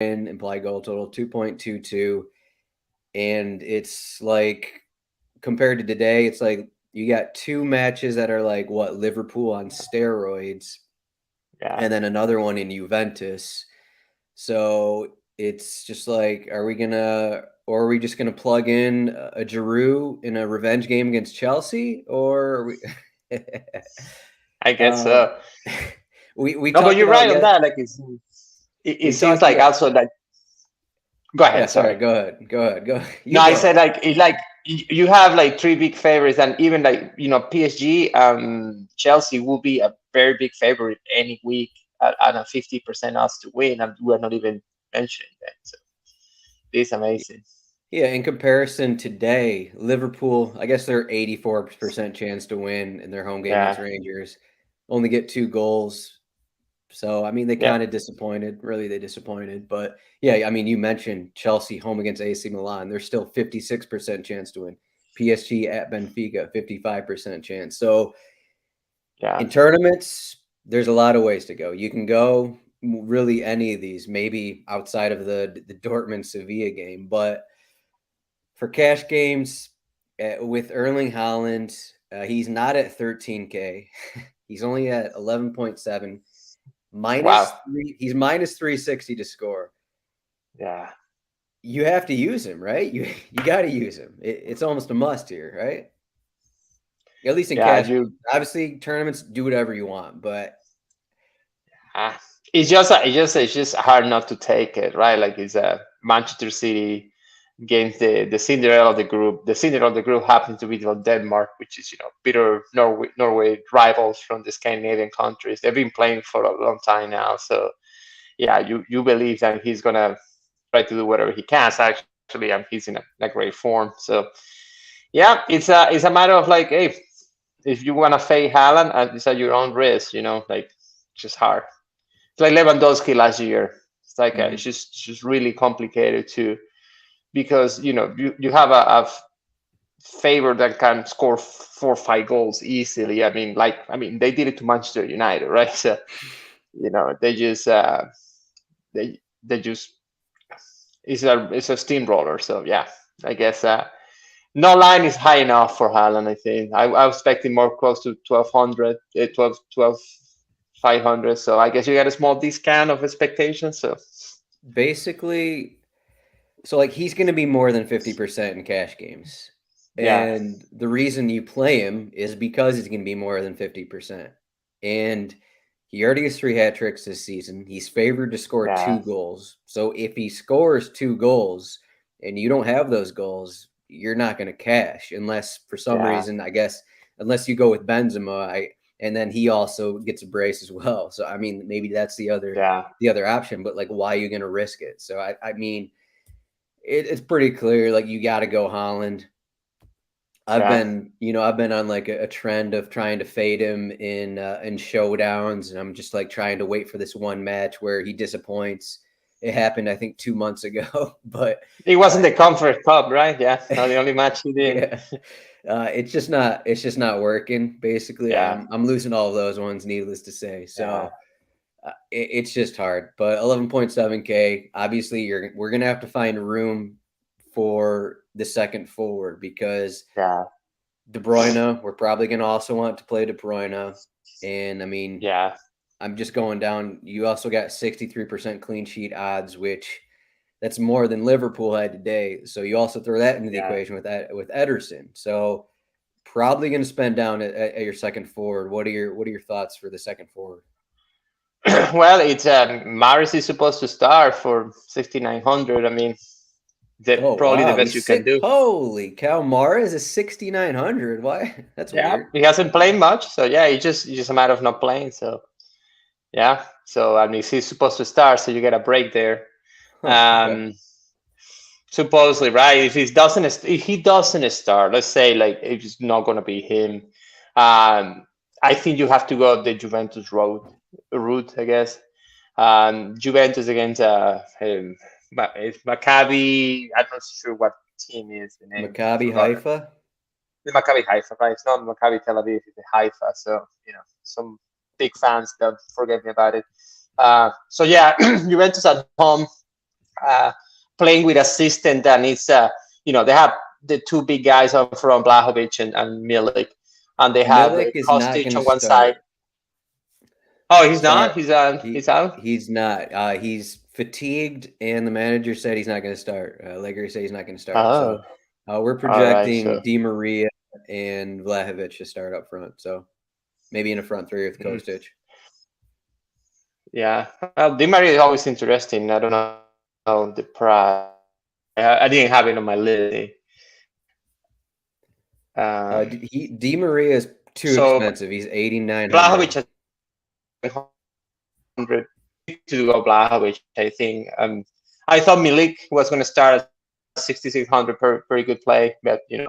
implied goal total 2.22, and it's like compared to today, it's like you got two matches that are like what Liverpool on steroids, Yeah. and then another one in Juventus. So it's just like, or are we just gonna plug in a Giroud in a revenge game against Chelsea, or are we? I guess um, so. we No, but talked you're about right on yet. that. Like it We seems talked like about. also that. Go Yeah, ahead. sorry. Sorry. Go ahead. Go ahead. Go. No, You I go said ahead. like you have like three big favorites, and even like PSG, Chelsea will be a very big favorite any week at a 50% odds to win, and we're not even mentioning that. So it's amazing. Yeah, in comparison today, Liverpool, I guess they're 84% chance to win in their home game against Yeah, Rangers. Only get 2 goals. So, I mean, they yeah, kind of disappointed. Really, they disappointed. But yeah, I mean, you mentioned Chelsea home against AC Milan. They're still 56% chance to win. PSG at Benfica, 55% chance. So, yeah, in tournaments, there's a lot of ways to go. You can go really any of these, maybe outside of the Dortmund Sevilla game. But for cash games, with Erling Haaland, he's not at 13K. He's only at 11.7. wow, Minus three, he's minus 360 to score. yeah, You have to use him, right? You got to use him. It's almost a must here, right? At least in yeah. cash games. Obviously, tournaments do whatever you want, but Ah, it's just hard not to take it, right? Like it's a Manchester City against the Cinderella of the group. The Cinderella of the group happens to be Denmark, which is bitter Norway rivals from the Scandinavian countries. They've been playing for a long time now, so yeah, you believe that he's gonna try to do whatever he can. So actually, he's in a great form. So yeah, it's a matter of like, hey, if you wanna fade Haaland, it's at your own risk. Like just hard. It's like Lewandowski last year. It's like mhm. it's just really complicated to because you have a favor that can score 4 or 5 goals easily. I mean they did it to Manchester United, right? So they just they just it's a steamroller. So yeah, I guess no line is high enough for Haaland. I think I was expecting more close to 1200, 500. So I guess you got a small discount of expectations. So Basically, so like he's going to be more than 50% in cash games. yeah, And the reason you play him is because he's going to be more than 50%. And he already has 3 hat tricks this season. He's favored to score yeah, 2 goals. So if he scores 2 goals and you don't have those goals, you're not going to cash unless for some yeah, reason, I guess, unless you go with Benzema, and then he also gets a brace as well. So I mean, maybe that's yeah, the other option, but like why are you going to risk it? So I mean, it's pretty clear like you got to go Holland. yeah. I've been on like a trend of trying to fade him in showdowns, and I'm just like trying to wait for this one match where he disappoints. It happened, I think, 2 months ago, but It wasn't uh, the Comfort Cup, right? Yeah, not the only match he did. yeah, it's just not working. Basically, Yeah, I'm losing all of those ones, needless to say. yeah, So it's just hard. But 11.7K, obviously, we're gonna have to find room for the second forward because yeah, De Bruyne, we're probably going to also want to play De Bruyne. And I mean, yeah, I'm just going down. You also got 63% clean sheet odds, which that's more than Liverpool had today. So you also throw that into the yeah. equation with Ederson. So probably going to spend down at your second forward. What are your thoughts for the second forward? Well, it's Maris is supposed to start for 6,900. I mean, Oh probably the wow, best you can do. holy cow, Mara is a 6,900. Why? That's Yeah, weird. he hasn't played much, so yeah, it's just a matter of not playing. So yeah, so I mean, he's supposed to start, so you get a break there. Huh, okay. Um, Supposedly, right? If he doesn't start, let's say like it's not gonna be him. I think you have to go the Juventus route, I guess. Juventus against it's Maccabi. I'm not sure what team is the name. I Maccabi forgot it. Haifa. The Maccabi Haifa, right? It's not Maccabi Tel Aviv. It's the Haifa. So some big fans don't forget me about it. So yeah, Juventus at home. playing with a system that needs, they have the two big guys up front, Blahovic and Milik, and they have Milik is not Kostic going to on one side. start. Oh, he's Sorry, not. He's out. He's out. he's not. He's fatigued, and the manager said he's not going to start. Allegri said he's not going to start. Oh, So we're all right. projecting So, Di Maria and Vlahovic to start up front. So maybe in a front three with Kostic. yeah. Well, Di Maria is always interesting. I don't know the price. I didn't have it on my list. Di Maria is too expensive. He's 8,900. Vlahovic has 100 to go Blahovic, I think. I thought Milik was going to start at 6,600 per pretty good play, but I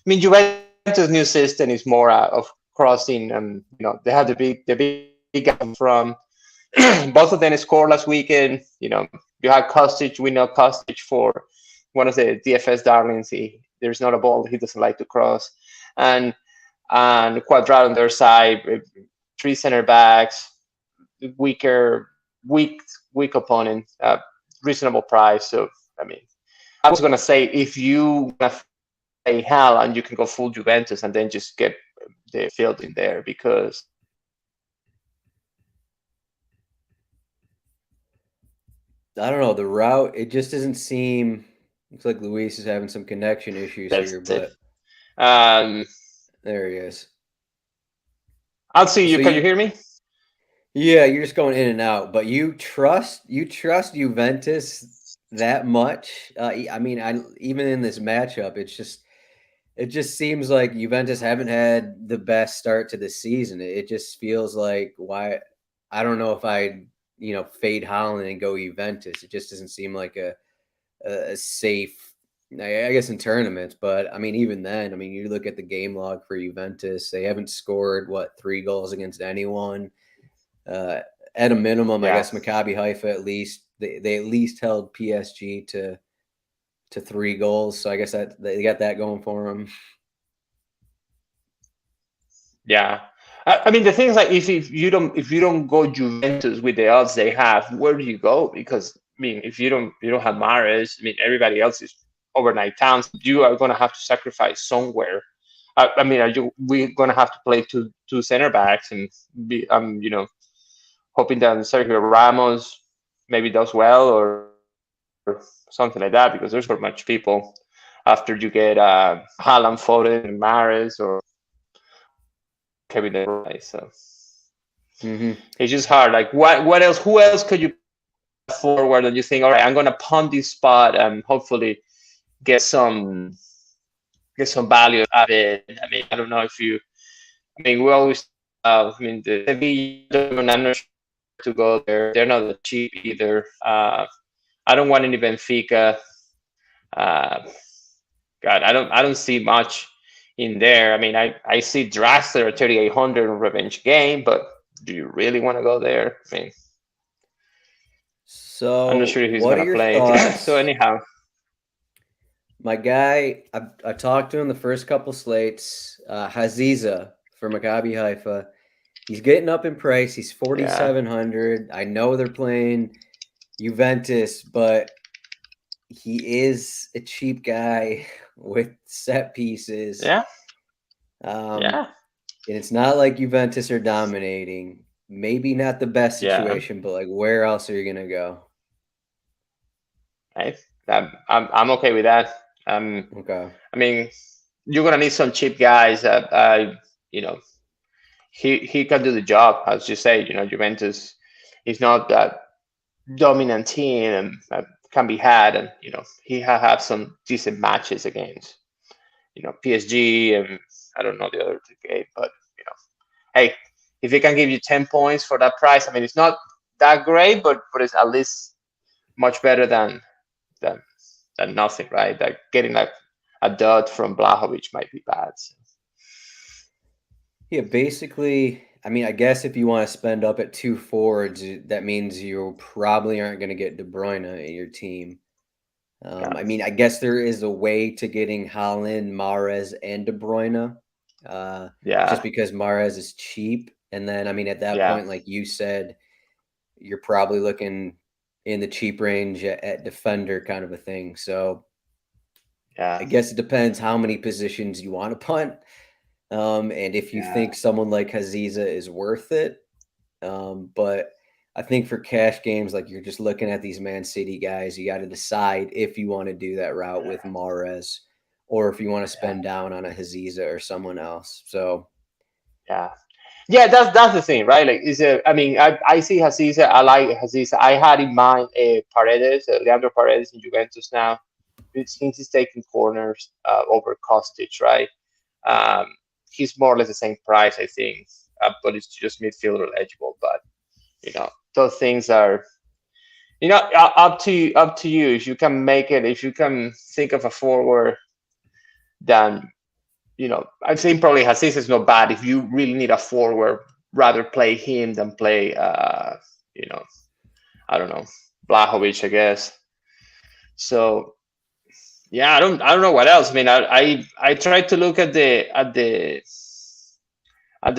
mean, Juventus' new system is more of crossing, and they have the big guy from. Both of them scored last weekend. You had Kostic. We know Kostic for one of the DFS darlings. There's not a ball he doesn't like to cross, and Quadrado on their side, 3 center backs, weak opponent, reasonable price. So I mean, I was gonna say if you play Haaland, you can go full Juventus and then just get the field in there because. I don't know the route. It just doesn't seem. Looks like Luis is having some connection issues here, but there he is. I'll see you. Can you hear me? Yeah, you're just going in and out, but you trust Juventus that much? I mean, even in this matchup, it just seems like Juventus haven't had the best start to the season. It just feels like why I don't know if I fade Haaland and go Juventus. It just doesn't seem like a safe. I guess in tournaments, but I mean, even then, I mean, you look at the game log for Juventus; they haven't scored 3 goals against anyone. At a minimum, I guess Maccabi Haifa at least they at least held PSG to 3 goals. So I guess that they got that going for them. Yeah, I mean the thing is like if you don't go Juventus with the odds they have, where do you go? Because I mean if you don't have Mahrez, I mean everybody else is overnight towns. You are gonna have to sacrifice somewhere. I mean, we're gonna have to play two center backs and be hoping that Sergio Ramos maybe does well or something like that because there's not much people after you get Haaland, Foden, and Mahrez or Kevin De Bruyne. So it's just hard. Like what else? Who else could you forward and you think, all right, I'm gonna punt this spot and hopefully get some value out of it. I mean, I don't know if you. I mean, we always. I mean, the Sevilla. I'm not sure to go there. They're not cheap either. I don't want any Benfica. God, I don't see much in there. I mean, I see Draxler at 3,800 in revenge game, but do you really want to go there? I mean, so I'm not sure if he's what gonna are your play. thoughts? So anyhow, my guy, I talked to him the first couple slates. Haziza for Maccabi Haifa. He's getting up in price. He's 4,700. I know they're playing Juventus, but he is a cheap guy with set pieces. Yeah. And it's not like Juventus are dominating. Maybe not the best situation, but like where else are you gonna go? I'm okay with that. Okay. I mean, you're gonna need some cheap guys that he can do the job, as you say. Juventus is not that dominant team and can be had, and he have some decent matches against PSG and I don't know the other game, but hey, if he can give you 10 points for that price, I mean it's not that great, but it's at least much better than nothing, right? Like getting like a dud from Blahovic might be bad. So. Yeah, basically, I mean, I guess if you want to spend up at 2 forwards, that means you probably aren't going to get De Bruyne in your team. I mean, I guess there is a way to getting Haaland, Mahrez, and De Bruyne. Just because Mahrez is cheap. And then, I mean, at that point, like you said, you're probably looking in the cheap range at defender kind of a thing. So Yeah. I guess it depends how many positions you want to punt. And if you Yeah. think someone like Haziza is worth it. But I think for cash games, like you're just looking at these Man City guys, you got to decide if you want to do that route with Mahrez or if you want to spend down on a Haziza or someone else. So Yeah. Yeah, that's the thing, right? Like, I see Haziza. I like Haziza. I had in mind Paredes, Leandro Paredes in Juventus now. Since he's taking corners over Kostic, right? Um, he's more or less the same price, I think, but it's just midfielder eligible. But those things are up to you. If you can make it, if you can think of a forward, then I think probably Haziza is not bad. If you really need a forward, rather play him than play, I don't know, Blahovic, I guess. So yeah, I don't know what else. I mean, I tried to look at the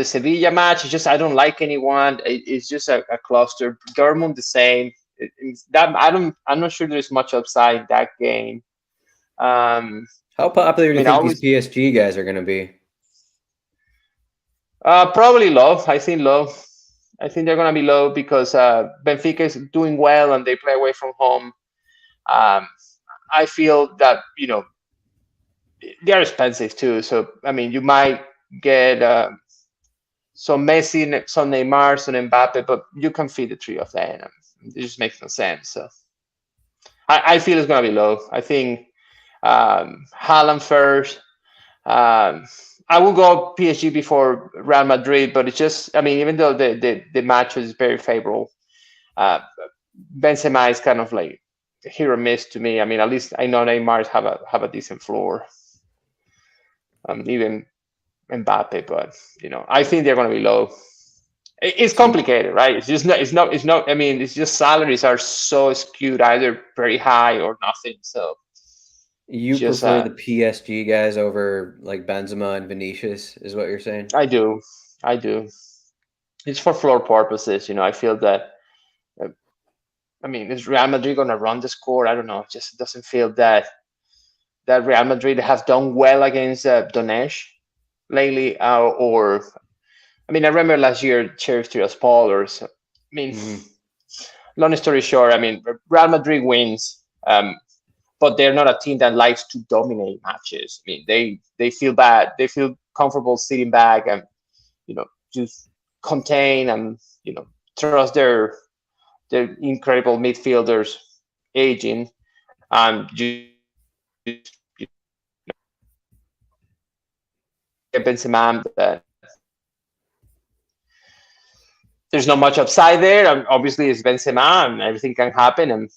Sevilla match. It's just I don't like anyone. It's just a cluster. Dortmund the same. I'm not sure there's much upside in that game. how popular do I you mean, I think these always PSG guys are going to be? probably low. I think low. I think they're going to be low because Benfica is doing well and they play away from home. Um, I feel that they're expensive too. So I mean, you might get some Messi, some Neymar, some Mbappe, but you can feed the three of them. It just makes no sense. So I feel it's going to be low. I think Haaland first. I will go PSG before Real Madrid, but it's just, I mean, even though the match is very favorable, uh, Benzema is kind of like hit or miss to me. I mean, at least I know Neymar have a decent floor. Even Mbappe, but I think they're going to be low. It's So complicated, right? It's just not. It's not. I mean, it's just salaries are so skewed, either very high or nothing. So you just prefer the PSG guys over like Benzema and Vinicius, is what you're saying? I do, I do. It's for floor purposes. I feel that. uh, I mean, is Real Madrid going to run the score? I don't know. It just doesn't feel that Real Madrid have done well against Donetsk lately, or I mean, I remember last year Sheriff Tiraspol, or so. I mean, Mm-hmm. long story short, I mean, Real Madrid wins, but they're not a team that likes to dominate matches. I mean, they feel bad, they feel comfortable sitting back and just contain and trust their incredible midfielders aging and just Benzema that there's not much upside there. And obviously, it's Benzema, and everything can happen. And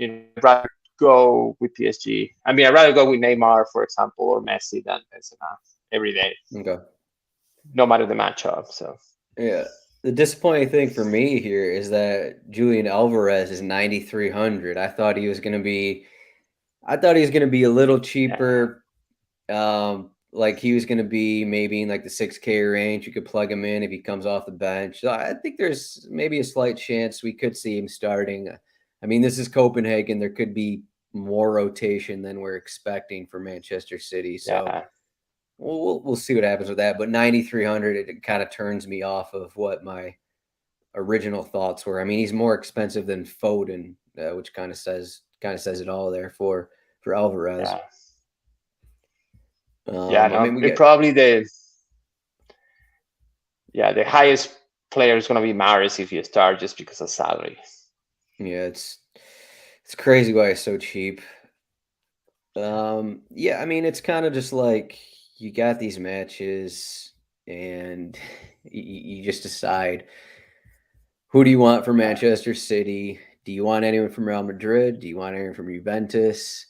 I'd rather go with PSG. I mean, I'd rather go with Neymar, for example, or Messi than Benzema every day, Okay. no matter the matchup. So Yeah. The disappointing thing for me here is that Julian Alvarez is 9,300. I thought he was gonna be a little yeah, cheaper. Like he was gonna be maybe in like the 6K range. You could plug him in if he comes off the bench. So I think there's maybe a slight chance we could see him starting. I mean, this is Copenhagen. There could be more rotation than we're expecting for Manchester City. So yeah, we'll see what happens with that. But 9,300, it kind of turns me off of what my original thoughts were. I mean, he's more expensive than Foden, which kind of says it all there for Alvarez. yeah, yeah. I mean, No, we it get probably the highest player is going to be Maris if you start just because of salary. yeah, it's crazy why it's so cheap. Yeah, I mean, it's kind of just like you got these matches and you just decide who do you want for Yeah, Manchester City? Do you want anyone from Real Madrid? Do you want anyone from Juventus?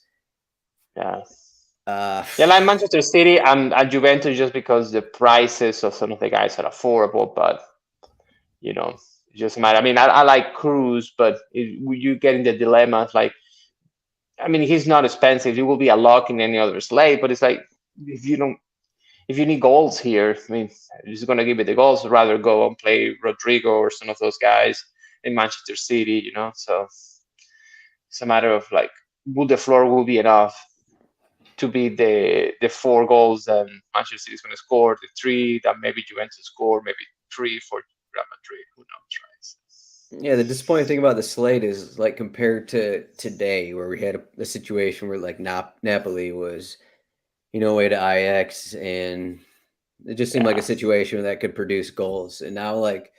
yeah. Uh, Yeah, like Manchester City and Juventus, just because the prices of some of the guys are affordable, but it just matter. I mean, I like Cruz, but you get in the dilemmas. Like, I mean, he's not expensive. He will be a lock in any other slate, but it's like if you don't, if you need goals here, I mean, he's going to give you the goals. Rather go and play Rodrigo or some of those guys. in Manchester City, so it's a matter of like, will the floor will be enough to be the 4 goals that Manchester City is going to score, the 3 that maybe Juventus score, maybe 3 for Real Madrid. Who knows, right? Yeah, the disappointing thing about the slate is like compared to today, where we had a situation where like Napoli was, away to Ajax, and it just seemed like a Yeah, situation that could produce goals. And now like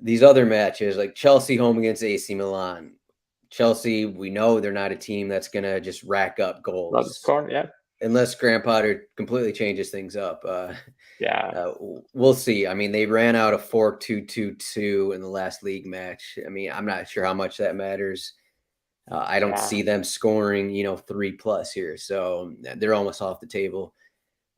these other matches, like Chelsea home against AC Milan. Chelsea, we know they're not a team that's gonna just rack up not the goals score. Yeah, unless Graham Potter completely changes things up. yeah, We'll see. I mean, they ran out a 4-2-2-2 in the last league match. I mean, I'm not sure how much that matters. I don't yeah, see them scoring, 3+ here, so they're almost off the table.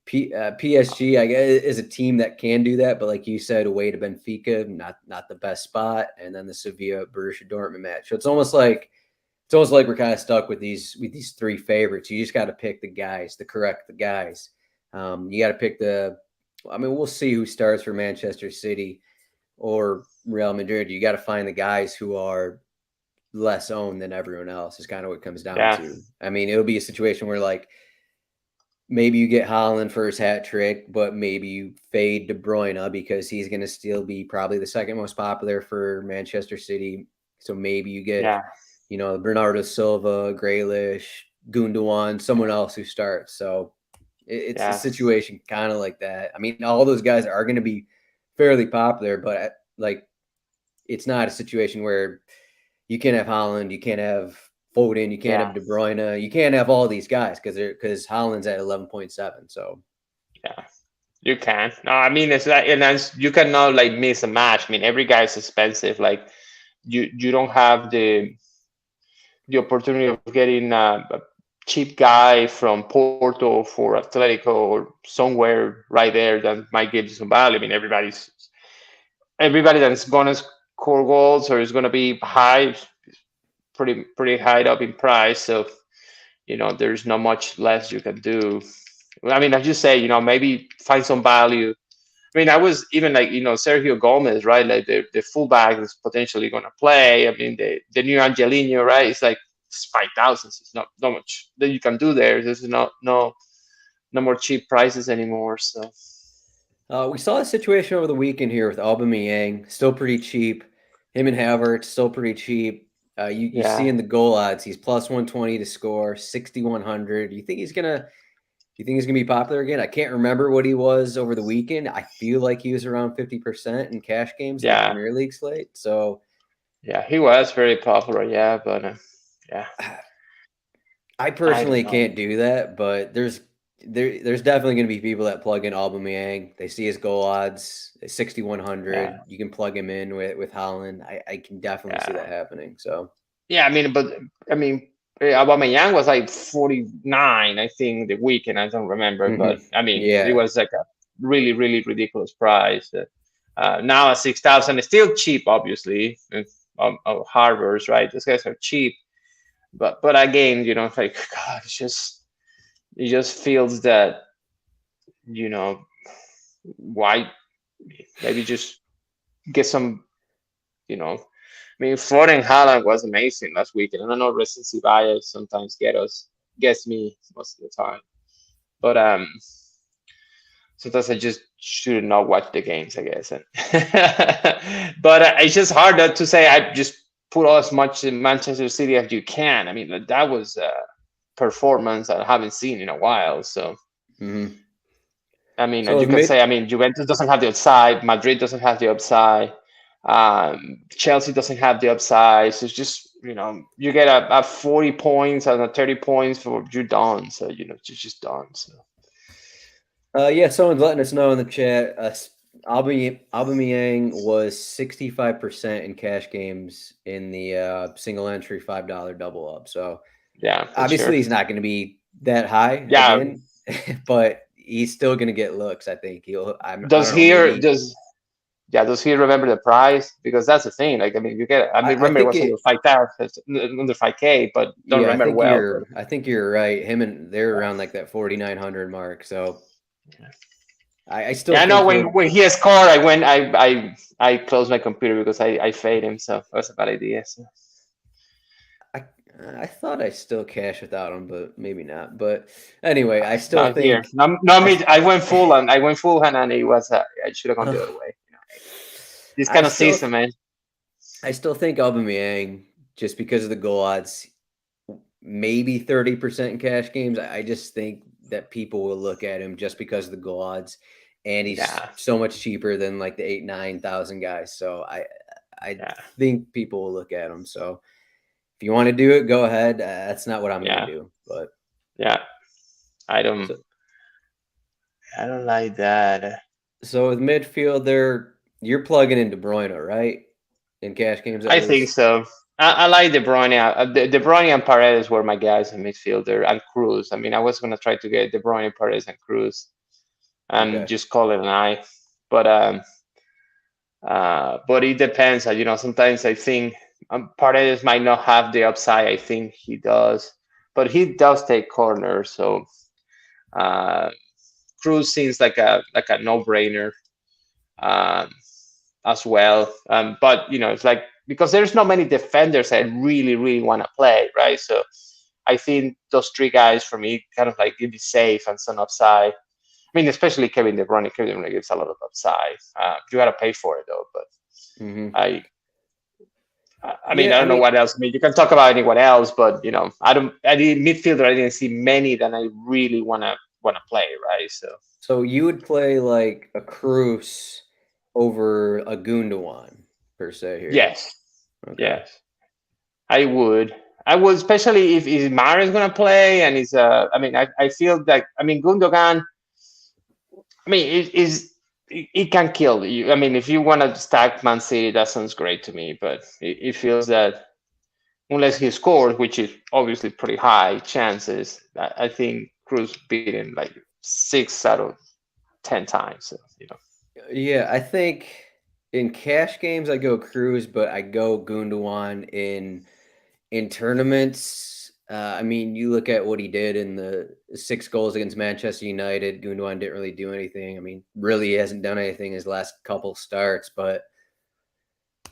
PSG, I guess, is a team that can do that, but like you said, away to Benfica, not the best spot, and then the Sevilla Borussia Dortmund match. So it's almost like we're kind of stuck with these 3 favorites. You just got to pick the guys, the guys. You got to pick I mean, we'll see who starts for Manchester City or Real Madrid. You got to find the guys who are less owned than everyone else. Is kind of what it comes down yeah, to. I mean, it'll be a situation where like maybe you get Haaland for his hat trick, but maybe you fade De Bruyne because he's going to still be probably the second most popular for Manchester City. So maybe you get, yeah, Bernardo Silva, Grealish, Gundogan, someone else who starts. So it's a yeah, situation kind of like that. I mean, all those guys are going to be fairly popular, but like it's not a situation where you can't have Haaland, you can't have Foden, you can't yeah, have De Bruyne, you can't have all these guys because Haaland's at 11.7. So yeah. You can. No, I mean it's like, and you cannot like miss a match. I mean, every guy is expensive. Like you don't have the opportunity of getting a cheap guy from Porto for Atletico or somewhere right there that might give you some value. I mean, everybody that's going to score goals or is going to be high, pretty high up in price. So there's not much less you can do. I mean, as you say, maybe find some value. I mean, I was even like, Sergio Gomez, right? Like the fullback is potentially going to play. I mean, the new Angelino, right? It's like it's 5,000. It's not much that you can do there. There's no more cheap prices anymore. So we saw a situation over the weekend here with Aubameyang, still pretty cheap. Him and Havertz, still pretty cheap. You see yeah, in the goal odds, he's plus 120 to score, 6,100. You think he's gonna be popular again? I can't remember what he was over the weekend. I feel like he was around 50% in cash games in the yeah, Premier League slate. So yeah. He was very popular. Yeah, but yeah, I I don't personally know. can't do that, but there's definitely going to be people that plug in Aubameyang. They see his goal odds at Yeah, 6,100. You can plug him in with Holland. I can definitely see that yeah. happening. So Yeah, I mean, but I mean, Aubameyang was like 49, I think, the weekend. I don't remember, but I mean, it yeah, was like a really, really ridiculous price. Now at 6,000, it's still cheap, obviously. Of Harvard's, right? Those guys are cheap, but again, it's like God, it just feels that you know why maybe just get some, I mean, Foden Haaland was amazing last weekend. And I know recency bias sometimes gets me most of the time. But sometimes I just should not watch the games, I guess. But it's just hard to say I just put as much in Manchester City as you can. I mean, that was a performance I haven't seen in a while. So hmm I mean, so you if can say, mid I mean, Juventus doesn't have the upside, Madrid doesn't have the upside, Chelsea doesn't have the upside. So it's just, you get a 40 points and a 30 points for you're done. So, you're just done. So, yeah, someone's letting us know in the chat. Aubameyang was 65% in cash games in the single entry $5 double up. So yeah, for obviously sure. he's not going to be that high Yeah. again, but he's still going to get looks. I think I Does don't know, he, maybe. does he remember the price? Because that's the thing. Like, I mean, I mean, I remember it think was under it. 5,000, under 5K, but don't Yeah, remember well. But I think you're right. Him and they're around like that 4,900 mark. So I still Yeah, I know think when he scored, I closed my computer because I fade him, so that's a bad idea. So. I I thought I still cash without him, but maybe not. But anyway, I still Not here. think No, I me. I went full and it was. I should have gone the other way. This I kind of still season, man. I still think Aubameyang just because of the goal odds, maybe 30% in cash games. I just think that people will look at him just because of the goal odds, and he's Yeah, so much cheaper than like the 8,000-9,000 guys. So I yeah, think people will look at him. So if you want to do it, go ahead. That's not what I'm gonna yeah, do. But yeah. I don't. so I don't like that. so with midfield, you're plugging in De Bruyne, right? In cash games, at I think least. so. I like De Bruyne. De Bruyne and Paredes were my guys in midfielder, and Cruz. I mean, I was gonna try to get De Bruyne, Paredes, and Cruz, and Okay. just call it an eye. But but it depends. Sometimes I think Paredes might not have the upside. I think he does, but he does take corners. So uh, Cruz seems like a no brainer um, as well. But it's like because there's not many defenders I really want to play, right? So I think those three guys for me kind of like give me safe and some upside. I mean, especially Kevin De Bruyne. Kevin De Bruyne gives a lot of upside. You got to pay for it though, but Hmm. I I mean, I Yeah, I don't know mean, what else. I mean, you can talk about anyone else, but I don't. I did midfielder. I didn't see many that I really wanna play, right? So so you would play like a Cruz over a Gundogan per se here. yes, Okay. yes, I would. I would, especially if Mario is gonna play, and he's. I mean, I feel like Gundogan. I mean, it can kill you. I mean, if you want to stack Man City, that sounds great to me. But it feels that unless he scores, which is obviously pretty high chances, I think Cruz beat him like 6 out of 10 times. So. Yeah, I think in cash games I go Cruz, but I go Gundogan in tournaments. I mean, you look at what he did in the 6 goals against Manchester United. Gundogan didn't really do anything. I mean, really he hasn't done anything his last couple starts, but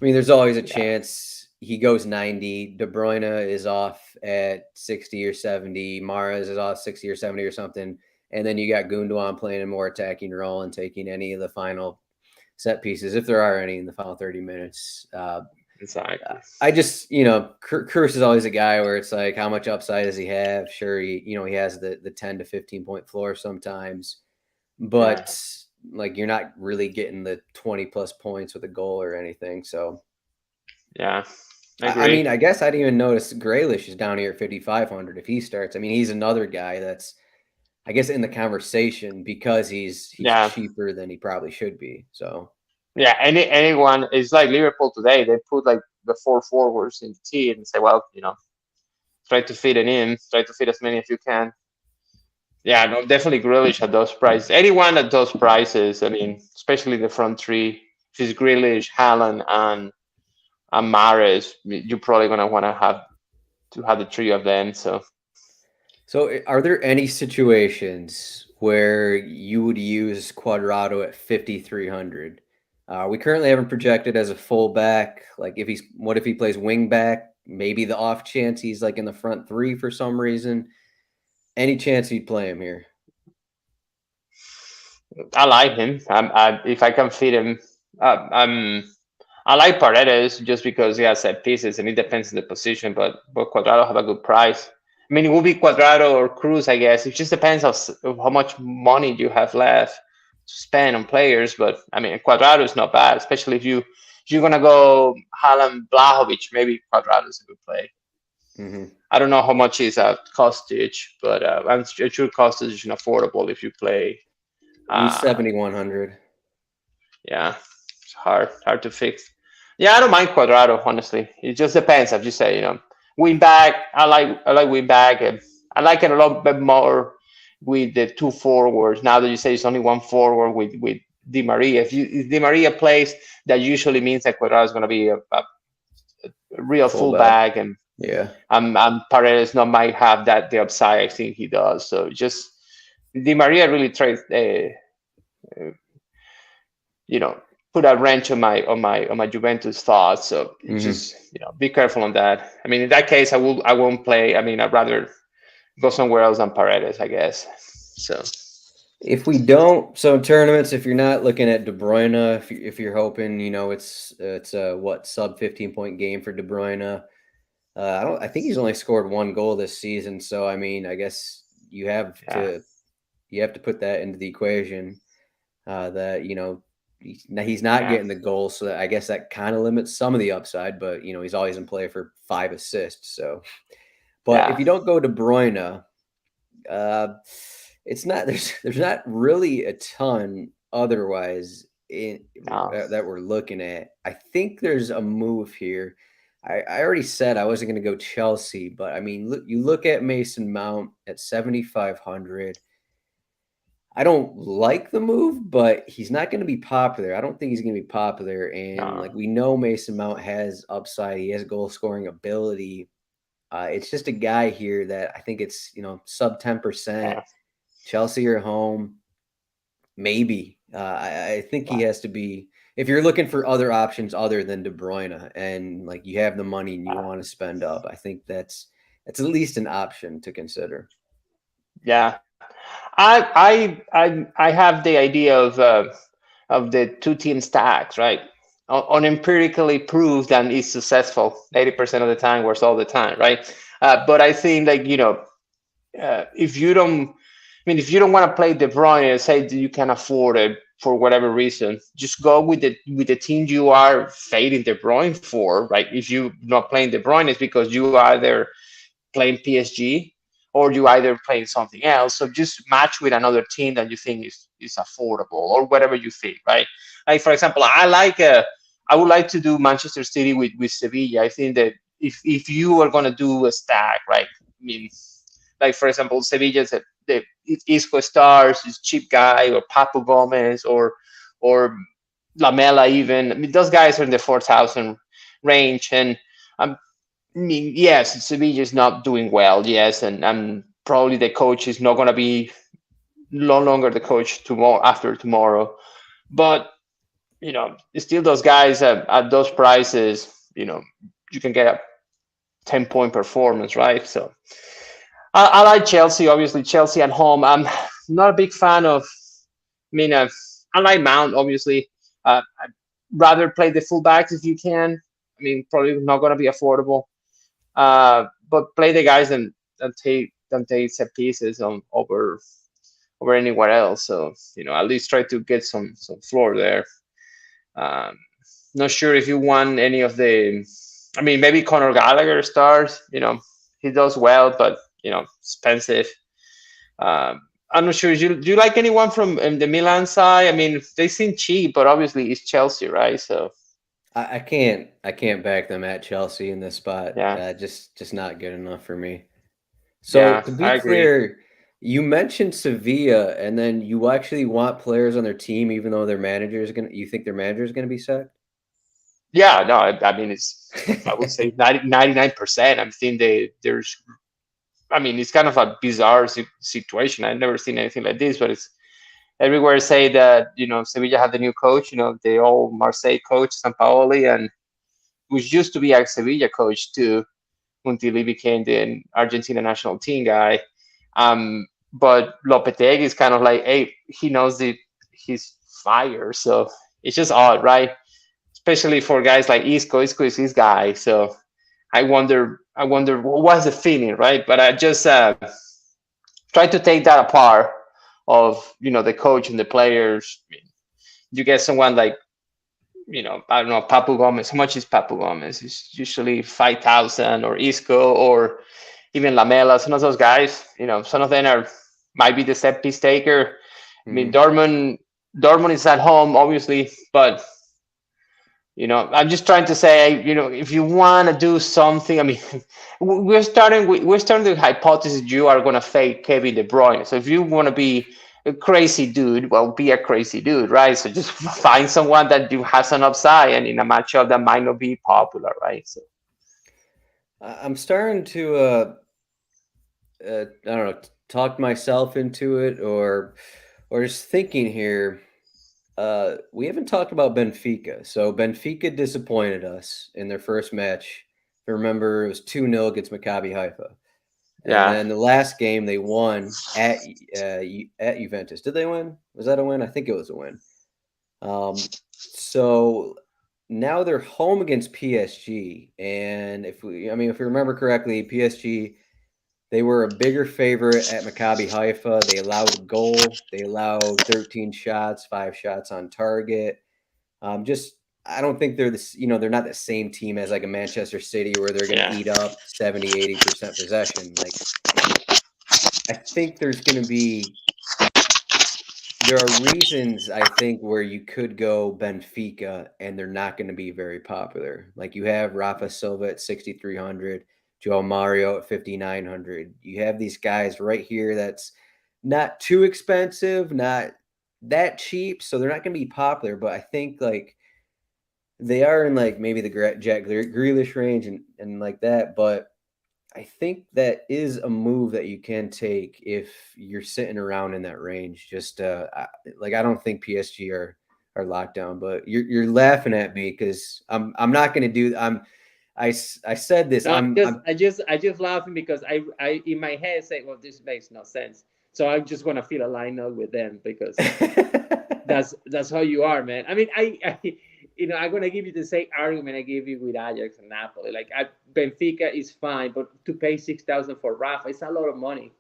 I mean, there's always a Yeah, chance he goes 90. De Bruyne is off at 60 or 70. Mahrez is off 60 or 70 or something. And then you got Gundogan playing a more attacking role and taking any of the final set pieces, if there are any in the final 30 minutes. exactly. I just, Cruz is always a guy where it's like, how much upside does he have? Sure, he has the 10 to 15 point floor sometimes, Yeah, but like you're not really getting the 20 plus points with a goal or anything. So yeah, I I agree. mean, I guess I didn't even notice Graylish is down here at 5,500 if he starts. I mean, he's another guy that's, I guess, in the conversation because he's Yeah, cheaper than he probably should be. So yeah. Anyone is like Liverpool today. They put like the four forwards in the team and say, well, try to fit it in, try to fit as many as you can. Yeah, no, definitely Grealish at those prices. Anyone at those prices, I mean, especially the front three, if it's Grealish, Haaland, and Mahrez, you're probably gonna want to have the three of them. So are there any situations where you would use Quadrado at 5,300? We currently have him projected as a fullback. Like, what if he plays wing back? Maybe the off chance he's like in the front three for some reason. Any chance you'd play him here? I like him. If I can fit him, I like Paredes just because he has set pieces and it depends on the position. But Cuadrado have a good price. I mean, it will be Cuadrado or Cruz, I guess. It just depends of how much money you have left to spend on players. But I mean, Cuadrado is not bad, especially if you're gonna go Haaland, Blahovic. Maybe Cuadrado is a good play. Mm-hmm. I don't know how much is Kostic, but I'm sure Kostic is affordable if you play. He's Uh, 7,100. Yeah, it's hard to fix. Yeah, I don't mind Cuadrado, honestly. It just depends, as you say, wing back. I like wing back, and I like it a lot bit more with the two forwards. Now that you say it's only one forward with Di Maria, if Di Maria plays, that usually means that Cuadrado is going to be a real Fullback. fullback, and Yeah. Paredes not might have that the upside I think he does. So just Di Maria really trades. uh, you know, put a wrench on my Juventus thoughts. So Hmm. just be careful on that. I mean, in that case, I won't play. I mean, I'd rather go somewhere else than Paredes, I guess. So If we don't, so in tournaments, if you're not looking at De Bruyne, if you're hoping, it's a what sub 15-point game for De Bruyne. I think he's only scored one goal this season, so I mean, I guess yeah, you have to put that into the equation. That he's not yeah, getting the goal, so that, I guess that kind of limits some of the upside. But he's always in play for 5 assists. So, but if yeah. you don't go De Bruyne, uh, it's not there's not really a ton otherwise No, that we're looking at. I think there's a move here. I already said I wasn't going to go Chelsea, but I mean, you look at Mason Mount at 7,500. I don't like the move, but he's not going to be popular. I don't think he's going to be popular. And no, like we know, Mason Mount has upside. He has goal scoring ability. It's just a guy here that I think it's sub 10%. yeah, Chelsea are home, maybe. I think he yeah. has to be. If you're looking for other options other than De Bruyne, and like you have the money and you Uh, want to spend up, I think that's at least an option to consider. yeah. I have the idea of the two team stacks, right? On empirically proved and is successful 80% of the time, works all the time, right? But I think like if you don't, I mean, if you don't want to play De Bruyne and say that you can afford it for whatever reason, just go with the team you are fading De Bruyne for, right? If you're not playing De Bruyne, it's because you either playing PSG or you either playing something else. So just match with another team that you think is affordable or whatever you think, right? Like for example, I would like to do Manchester City with Sevilla. I think that if you are gonna do a stack, right? I mean, like for example, Sevilla's the Isco Stars, is cheap guy, or Papu Gomez, or Lamela even. I mean, those guys are in the 4,000 range, and I'm I mean, yes, Sevilla is not doing well. Yes, and probably the coach is not going to be no longer the coach tomorrow after tomorrow. But still those guys at those prices, you can get a 10-point performance, right? So I like Chelsea. Obviously, Chelsea at home. I'm not a big fan of. I mean, I like Mount. Obviously, I'd rather play the fullbacks if you can. I mean, probably not going to be affordable. But play the guys and take set pieces on over anywhere else. So at least try to get some floor there. Um, Not sure if you want any of the. I mean, maybe Conor Gallagher stars. He does well, but expensive. I'm not sure. Do you like anyone from the Milan side? I mean, they seem cheap, but obviously it's Chelsea, right? So I can't back them at Chelsea in this spot. yeah, Just not good enough for me. So yeah, to be I agree. clear, you mentioned Sevilla, and then you actually want players on their team, even though their manager is gonna. You think their manager is gonna be sacked? Yeah, no, I mean, I would say 99%. I'm thinking there's, I mean, it's kind of a bizarre situation. I've never seen anything like this, but it's everywhere say that, Sevilla had the new coach, the old Marseille coach, Sampaoli, and which used to be a Sevilla coach too, until he became the Argentina national team guy. But Lopetegui is kind of like, hey, he knows that he's fired. So it's just odd, right? Especially for guys like Isco. Isco is his guy. So I wonder what's the feeling, right? But I just try to take that apart of the coach and the players. You get someone like I don't know, Papu Gomez. How much is Papu Gomez? It's usually 5,000, or Isco, or even Lamela. Some of those guys, some of them might be the set piece taker. I mean, Hmm. Dortmund is at home, obviously, but I'm just trying to say, if you want to do something, I mean, we're starting the hypothesis you are going to fade Kevin De Bruyne. So if you want to be a crazy dude, well, be a crazy dude, right? So just find someone that you has an upside, and in a matchup that might not be popular, right? So I'm starting to I don't know, talk myself into it, or just thinking here. We haven't talked about Benfica. So Benfica disappointed us in their first match. If you remember, it was 2-0 against Maccabi Haifa. And Yeah, then the last game they won at Juventus. Did they win? Was that a win? I think it was a win. So now they're home against PSG, and if we remember correctly, PSG, they were a bigger favorite at Maccabi Haifa. They allowed a goal. They allowed 13 shots, 5 shots on target. Just I don't think they're they're not the same team as like a Manchester City where they're going to yeah, eat up 70-80% possession. Like I think there are reasons I think where you could go Benfica and they're not going to be very popular. Like you have Rafa Silva at 6,300, Joao Mario at 5,900. You have these guys right here that's not too expensive, not that cheap, so they're not going to be popular. But I think like they are in like maybe the Jack Grealish range and like that. But I think that is a move that you can take if you're sitting around in that range. Just like I don't think PSG are locked down, but you're laughing at me because I'm not going to do. I said this. No, I'm I just laughing because I in my head say, well, this makes no sense. So I'm just gonna fill a lineup with them because that's how you are, man. I mean, I'm gonna give you the same argument I gave you with Ajax and Napoli. Like Benfica is fine, but to pay 6,000 for Rafa, it's a lot of money.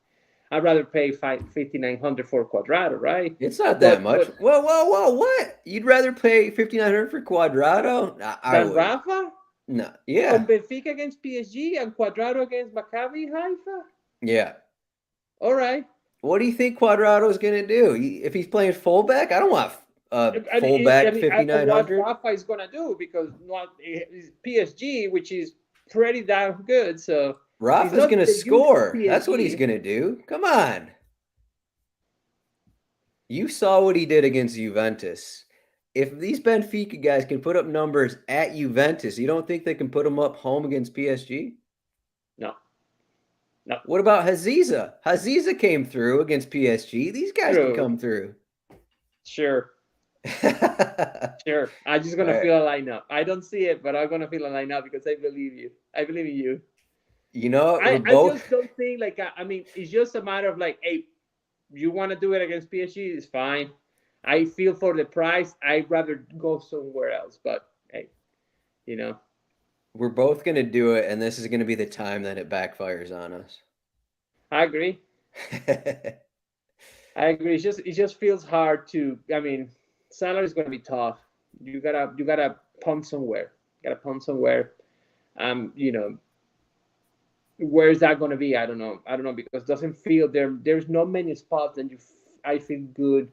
I'd rather pay 5,900 for Quadrado, right? It's not that But much. Whoa! What? You'd rather pay 5,900 for Quadrado? I than would. Rafa No. on Yeah. Benfica against PSG and Quadrado against Maccabi Haifa. Yeah. All right. What do you think Quadrado is going to do? If he's playing fullback, I don't want a fullback And what 5,900. Rafa is gonna do because not it's PSG, which is pretty damn good. So it's Rafa's not going to the usual score. That's what he's PSG. going to do. Come on. You saw what he did against Juventus. If these Benfica guys can put up numbers at Juventus, you don't think they can put them up home against PSG? No, no, What about Haziza? Haziza came through against PSG. These guys can true, come through. sure, All sure. I'm just gonna right. fill a lineup. I don't see it, but I'm gonna fill a lineup because I believe you. I believe in you. You know what? We're I both. just don't think like I mean it's just a matter of like, hey, you want to do it against PSG? It's fine. I feel for the price. I'd rather go somewhere else. But hey, you know. We're both going to do it, and this is going to be the time that it backfires on us. I agree. I agree. It just feels hard to. I mean, salary is going to be tough. You gotta punt somewhere. Gotta punt somewhere. You know, where is that going to be? I don't know. I don't know because it doesn't feel there. There's not many spots that I feel good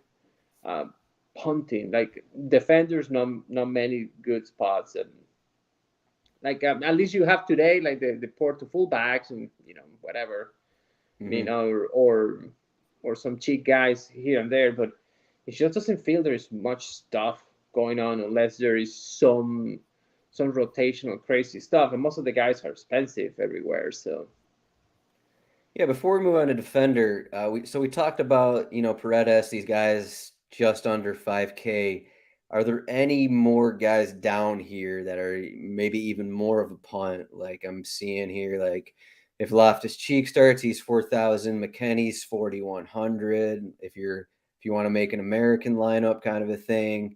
um, punting. Like defenders, not many good spots. And like at least you have today, like the Porto fullbacks and whatever. You Mhm. know, or some cheap guys here and there, but it just doesn't feel there's much stuff going on unless there is some rotational crazy stuff, and most of the guys are expensive everywhere. So Yeah, before we move on to defender, we talked about Paredes, these guys just under 5K. Are there any more guys down here that are maybe even more of a punt? Like I'm seeing here, like if Loftus Cheek starts, he's 4,000. McKennie's 4,100. If you want to make an American lineup kind of a thing,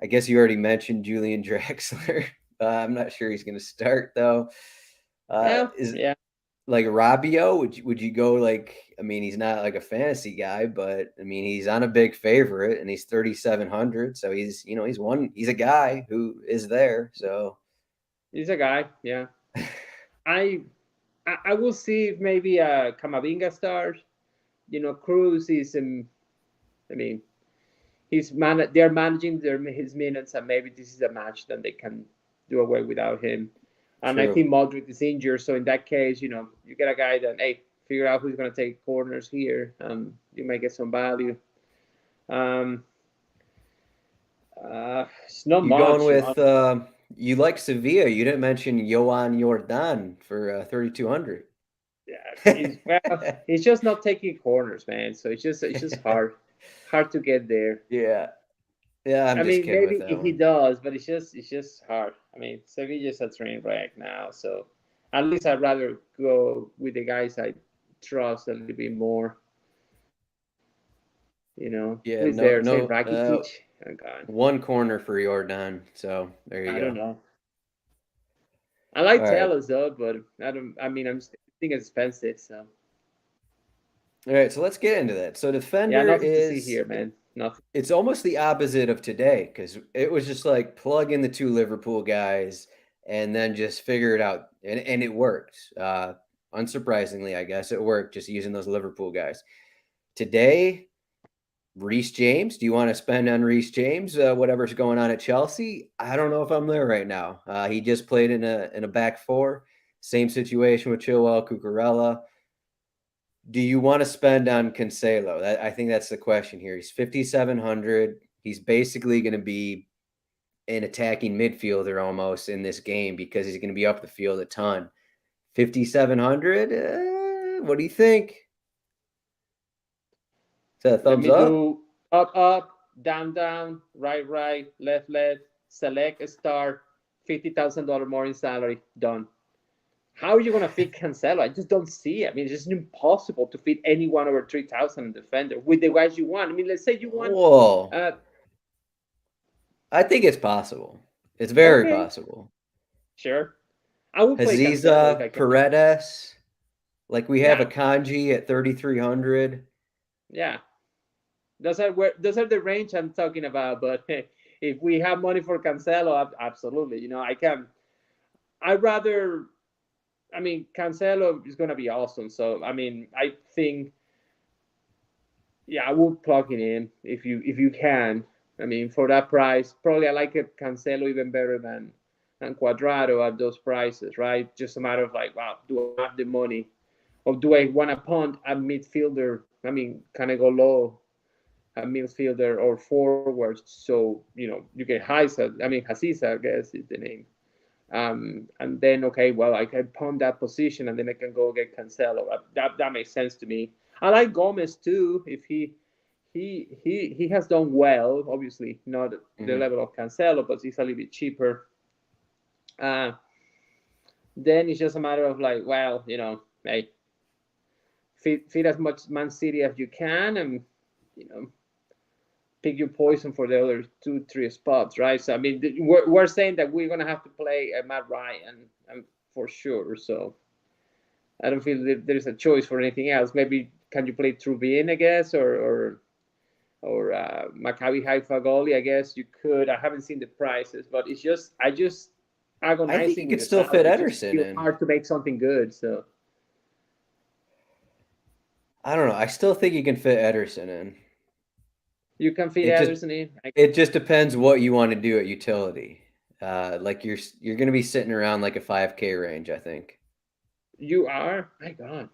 I guess you already mentioned Julian Draxler. I'm not sure he's going to start though. yeah, Is yeah, like Rabio, would you go like? I mean, he's not like a fantasy guy, but I mean, he's on a big favorite, and he's 3,700. So he's a guy who is there. So he's a guy. Yeah, I I will see if maybe Camavinga starts. Cruz is I mean they're managing his minutes, and maybe this is a match that they can do away without him. And I true. think Modric is injured, so in that case, you get a guy that hey, figure out who's going to take corners here. You might get some value. Um, it's not You going much. with you like Sevilla? You didn't mention Johan Jordan for 3,200. Yeah, he's just not taking corners, man. So it's just hard to get there. Yeah. Yeah, I'm I just mean, kidding with maybe that he one. does, but it's just hard. I mean, Sevilla's a train wreck now, so at least I'd rather go with the guys I trust a little bit more. Yeah, Who's no, there? Say no. Rakitic. Oh God, One corner for Jordan. So there you I don't go. know. I like All right. Tellers though, but I don't. I mean, I think it's expensive. So All right. So let's get into that. So yeah, defender nothing to see is here, man. Nothing. it's almost the opposite of today because it was just like plug in the two Liverpool guys and then just figure it out. And it worked. Unsurprisingly, I guess it worked just using those Liverpool guys. Today, Reece James. Do you want to spend on Reece James? Whatever's going on at Chelsea, I don't know if I'm there right now. He just played in a back four. Same situation with Chilwell, Cucurella. Do you want to spend on Cancelo? I think that's the question here. He's 5,700. He's basically going to be an attacking midfielder almost in this game because he's going to be up the field a ton. 5,700. What do you think? Is that a Let thumbs me up? do up, down, right, left. Select a star. $50,000 more in salary. Done. How are you gonna fit Cancelo? I just don't see it. I mean, it's just impossible to fit anyone over 3,000 in defender with the guys you want. I mean, let's say you want. Whoa. Uh, I think it's possible. It's very okay, possible. sure. I would play Cancelo if Haziza, I can. Paredes, like we have a Yeah, Kanji at 3,300. yeah. Those are the range I'm talking about. But if we have money for Cancelo, absolutely. I can. I rather. I mean, Cancelo is gonna be awesome. So I mean, I think. Yeah, I would plug it in if you can. I mean, for that price, probably I like it Cancelo even better than Cuadrado at those prices, right? Just a matter of like, wow, do I have the money, or do I want to punt a midfielder? I mean, can I go low a midfielder or forwards? So you get Haifa. I mean, Haziza, I guess is the name. And then okay, well, I can punt that position, and then I can go get Cancelo. That makes sense to me. I like Gomez too. If he has done well, obviously not the Mm-hmm. level of Cancelo, but he's a little bit cheaper. Then it's just a matter of like, well, hey, fit as much Man City as you can, and you know, pick your poison for the other 2, 3 spots, right? So I mean, we're saying that we're gonna have to play Matt Ryan, for sure. So I don't feel that there's a choice for anything else. Maybe can you play Trubin, I guess, or Maccabi Haifa goalie? I guess you could. I haven't seen the prices, but I just I think you agonizing with could the still fit salary. It just Ederson feels in. hard to make something good. So I don't know. I still think you can fit Ederson in. you can fit It just Ederson in. it just depends what you want to do at utility. Like you're going to be sitting around like a 5K range, I think. You are. My God,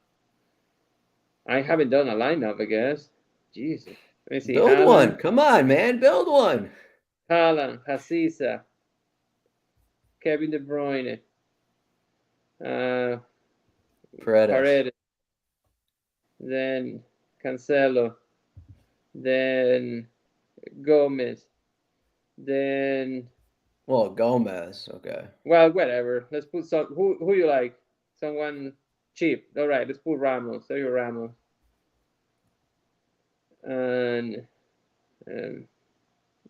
I haven't done a lineup. I guess. Jesus. Let me see. Build one. Come on, man. Build one. Haaland, Haziza, Kevin De Bruyne, uh, Paredes. Paredes, then Cancelo, then Gomez, then Well, Gomez. Okay. well, whatever. Let's put some. Who you like? Someone cheap. All right. Let's put Ramos. Sergio Ramos, and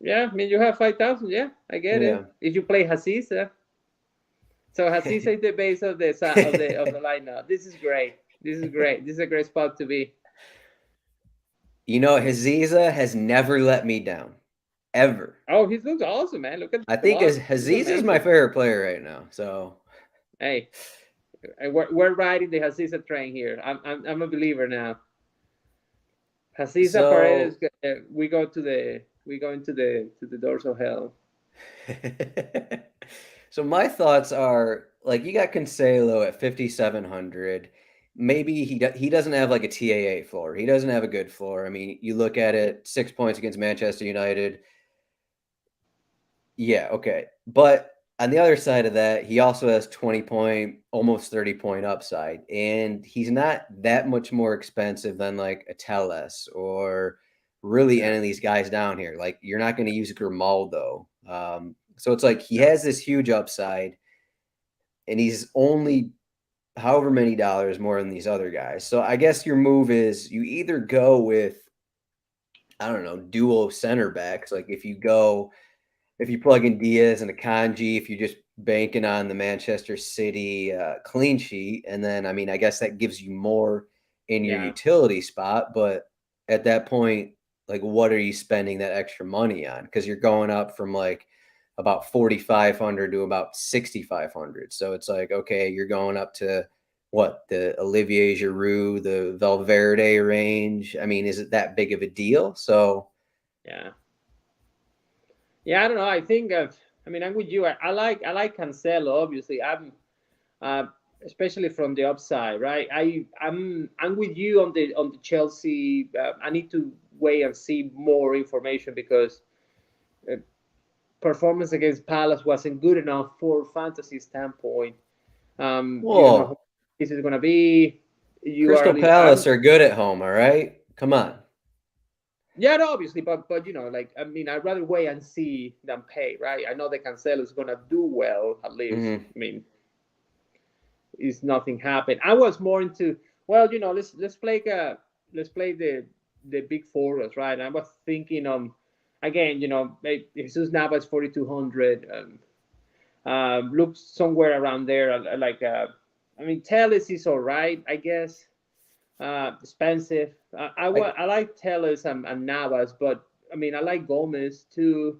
yeah. I mean, you have 5,000. Yeah, I get Yeah. it. If you play Haziza, so Haziza is the base of the lineup. This is great. This is great. This is a great spot to be. Haziza has never let me down. Ever. Oh, he looks awesome, man. Look at I the think block. He's Haziza is my amazing. favorite player right now. So Hey, we're riding the Haziza train here. I'm a believer now. Haziza Paredes. so We go into the doors of hell. so my thoughts are like you got Cancelo at 5,700. Maybe he doesn't have like a TAA floor. He doesn't have a good floor. I mean, you look at it, 6 points against Manchester United. Yeah, okay. But on the other side of that, he also has 20 point, almost 30 point upside. And he's not that much more expensive than like a Telles or really any of these guys down here. Like you're not going to use Grimaldo. So it's like he has this huge upside, and he's only however many dollars more than these other guys. So I guess your move is you either go with, I don't know, duo center backs. Like if you plug in Diaz and Akanji, if you're just banking on the Manchester City clean sheet, and then I mean I guess that gives you more in your utility spot. But at that point, like what are you spending that extra money on? Because you're going up from like about 4,500 to about 6,500. So it's like, okay, you're going up to what, the Olivier Giroud, the Valverde range. I mean, is it that big of a deal? So yeah, I don't know. I think I'm with you. I like Cancelo. Obviously, I'm especially from the upside, right? I'm with you on the Chelsea. I need to wait and see more information because performance against Palace wasn't good enough for fantasy standpoint. You don't know how this is going to be. Crystal Palace are good at home, all right? Come on. Yeah, no, obviously, but like I mean, I'd rather wait and see than pay, right? I know that Cancelo is going to do well at least. Mm-hmm. I mean, is nothing happened. I was more into let's play the big forwards, right? And I was thinking again, Jesus Navas 4,200. Look somewhere around there. Like I mean, Telles is all right, I guess. Expensive. I like Telles and Navas, but I mean, I like Gomez too.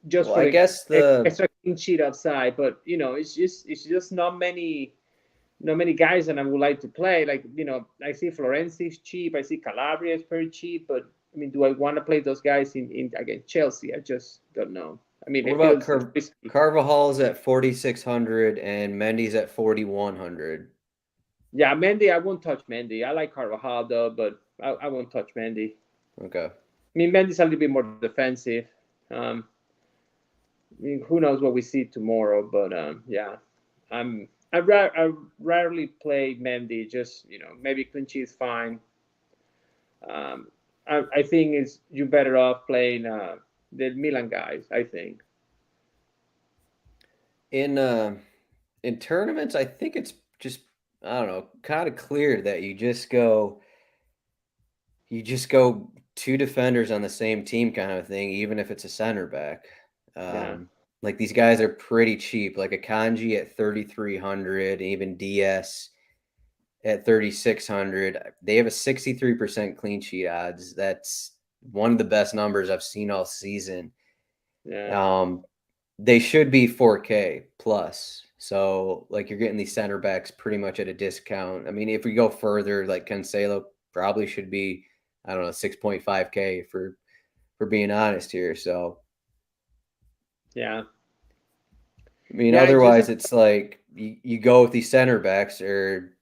Just for I guess the extra clean sheet outside, but it's just not many guys that I would like to play. Like I see Florenzi is cheap, I see Calabria is very cheap, but I mean, do I want to play those guys in against Chelsea? I just don't know. I mean, what about Carvajal's at 4,600 and Mendy's at 4,100? Yeah, Mendy, I won't touch Mendy. I like Carvajal though, but I won't touch Mendy. Okay. I mean, Mendy's a little bit more defensive. I mean, who knows what we see tomorrow? But yeah, I rarely play Mendy. Just maybe Clinch is fine. I think you're better off playing the Milan guys. I think in tournaments, I think it's just, I don't know, kind of clear that you just go two defenders on the same team kind of thing, even if it's a center back. Like these guys are pretty cheap, like Akanji at 3,300, even DS at 3,600. They have a 63% clean sheet odds. That's one of the best numbers I've seen all season. They should be 4K plus. So like you're getting these center backs pretty much at a discount. I mean, if we go further, like Cancelo probably should be, I don't know, 6.5K for being honest here. So yeah. I mean, otherwise it's like you go with these center backs, or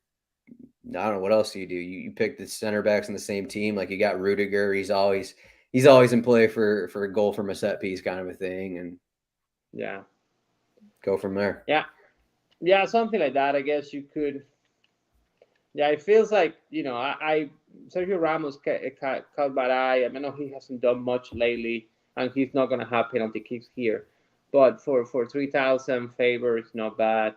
I don't know, what else do? You pick the center backs in the same team. Like you got Rudiger, he's always in play for a goal from a set piece kind of a thing, and go from there. Yeah, something like that. I guess you could. Yeah, it feels like I Sergio Ramos caught bad eye. I know he hasn't done much lately, and he's not going to have penalty kicks here. But for 3,000 favor, it's not bad.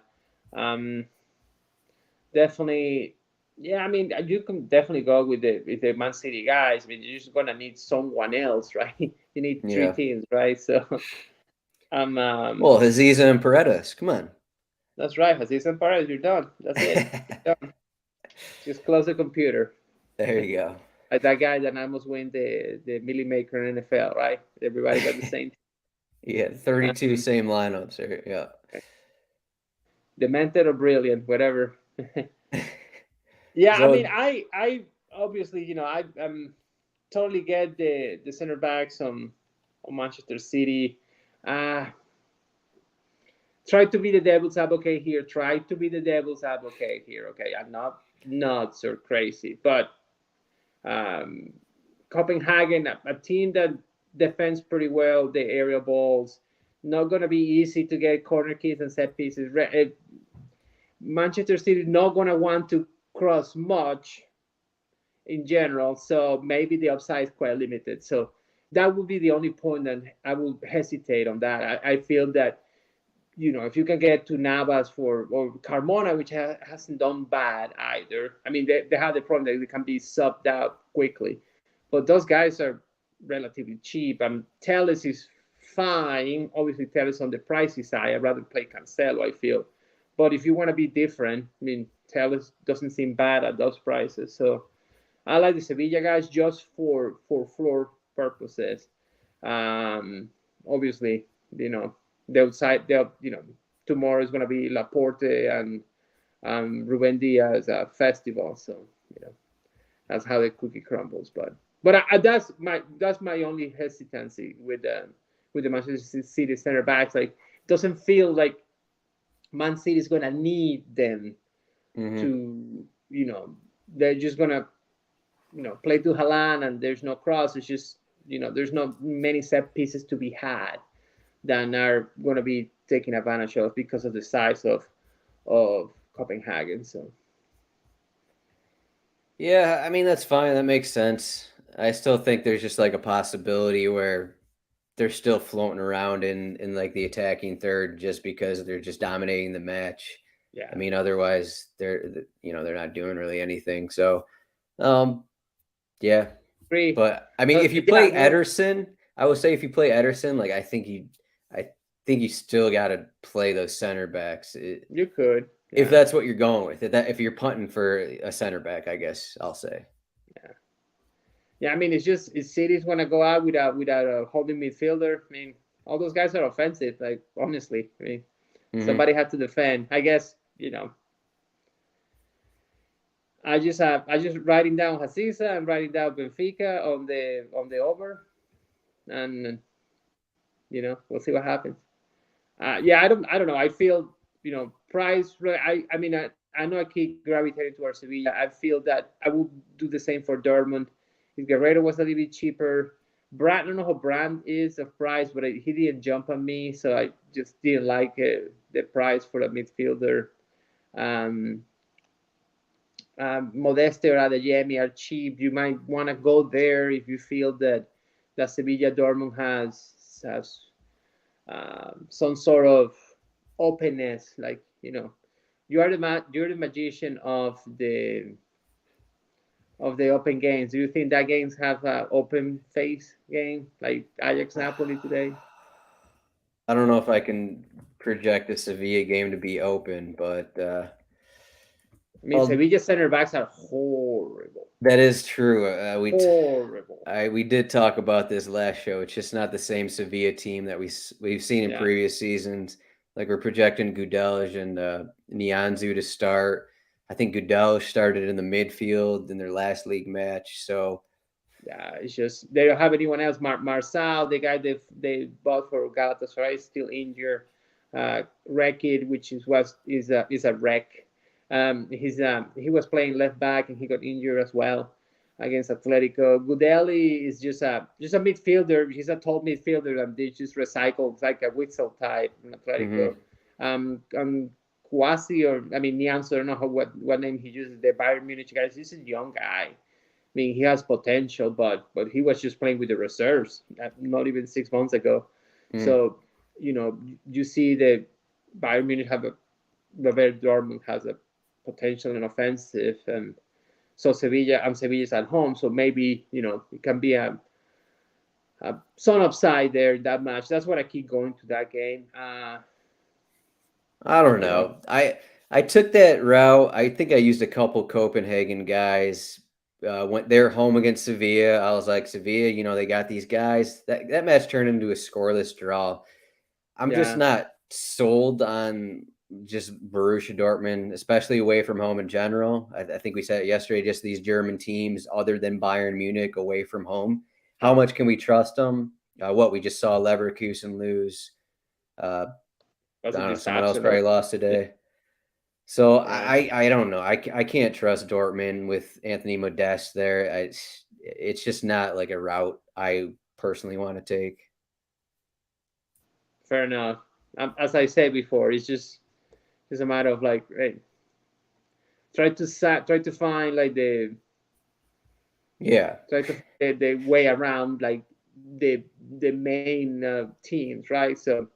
Definitely, yeah. I mean, you can definitely go with the Man City guys. I mean, you're just gonna need someone else, right? You need three teams, right? So, well, Haziza and Paredes, come on. That's right, Haziza and Paredes. You're done. That's it. You're done. Just close the computer. There you go. Like that guy that almost win the Millie Maker in NFL, right? Everybody got the same. Yeah, 32 same lineups. Yeah. Demented or brilliant, whatever. Yeah, so, I mean, I obviously, I totally get the center backs on Manchester City. Try to be the devil's advocate here. Okay, I'm not so crazy, but Copenhagen, a team that defends pretty well the area balls, not going to be easy to get corner kicks and set pieces. Manchester City is not going to want to cross much, in general. So maybe the upside is quite limited. So that would be the only point that I would hesitate on that. I feel that, if you can get to Navas or Carmona, which hasn't done bad either. I mean, they have the problem that they can be subbed out quickly, but those guys are relatively cheap. Telles is fine. Obviously, Telles on the pricey side. I'd rather play Cancelo, I feel. But if you want to be different, I mean, Telles doesn't seem bad at those prices. So I like the Sevilla guys just for floor purposes. Obviously, tomorrow is going to be Laporte and Ruben Diaz festival. So that's how the cookie crumbles. But that's my only hesitancy with the Manchester City center backs. Like, doesn't feel like Man City is going to need them to, they're just going to, play to Haaland and there's no cross. It's just, there's not many set pieces to be had that are going to be taken advantage of because of the size of Copenhagen. So Yeah, I mean, that's fine. That makes sense. I still think there's just like a possibility where they're still floating around in like the attacking third just because they're just dominating the match. yeah, I mean, otherwise they're not doing really anything. So, yeah. agree. But I mean, if you play Ederson, I would say if you play Ederson, like I think you still got to play those center backs. You could, if that's what you're going with. If you're punting for a center back, I guess I'll say. Yeah. I mean, it's City's want to go out without a holding midfielder. I mean, all those guys are offensive. Like, honestly, I mean, somebody had to defend. I guess I just writing down Hasisa and writing down Benfica on the over, and we'll see what happens. I don't know. I feel price. I mean, I know I keep gravitating towards Sevilla. I feel that I will do the same for Dortmund. If Guerrero was a little bit cheaper, Brand, I don't know how Brand is of price, but he didn't jump on me, so I just didn't like the price for a midfielder. Modeste or Adeyemi are cheap. You might want to go there if you feel that Sevilla Dortmund has some sort of openness. Like, you're the magician of the open games. Do you think that games have an open face game like Ajax Napoli today? I don't know if I can project the Sevilla game to be open, but I mean, Sevilla center backs are horrible. That is true. Horrible. We did talk about this last show. It's just not the same Sevilla team that we've seen in previous seasons. Like, we're projecting Gudelj and Nianzou to start. I think Gudelj started in the midfield in their last league match. So yeah, it's just they don't have anyone else. Marçal, the guy they bought for Galatasaray, is still injured. Rekid, which is a wreck. He was playing left back and he got injured as well against Atletico. Gudeli is just a midfielder. He's a tall midfielder and they just recycle like a Witzel type in Atletico. Kouassi Nianzou, I don't know what name he uses. The Bayern Munich guys. He's a young guy. I mean, he has potential, but he was just playing with the reserves not even 6 months ago. So you see the Bayern Munich have Dortmund has a potential and offensive, and so Sevilla's at home, so maybe it can be some upside there in that match. That's what I keep going to that game. I don't know. I took that route. I think I used a couple Copenhagen guys. Went there home against Sevilla. I was like, Sevilla, they got these guys. That match turned into a scoreless draw. I'm just not sold on just Borussia Dortmund, especially away from home in general. I think we said it yesterday, just these German teams other than Bayern Munich away from home. How much can we trust them? We just saw Leverkusen lose. Someone else probably lost today. So I don't know. I can't trust Dortmund with Anthony Modeste there. It's just not like a route I personally want to take. Fair enough. As I said before, it's just a matter of like, hey, try to find like the Yeah. So I prefer the way around like the main teams, right? So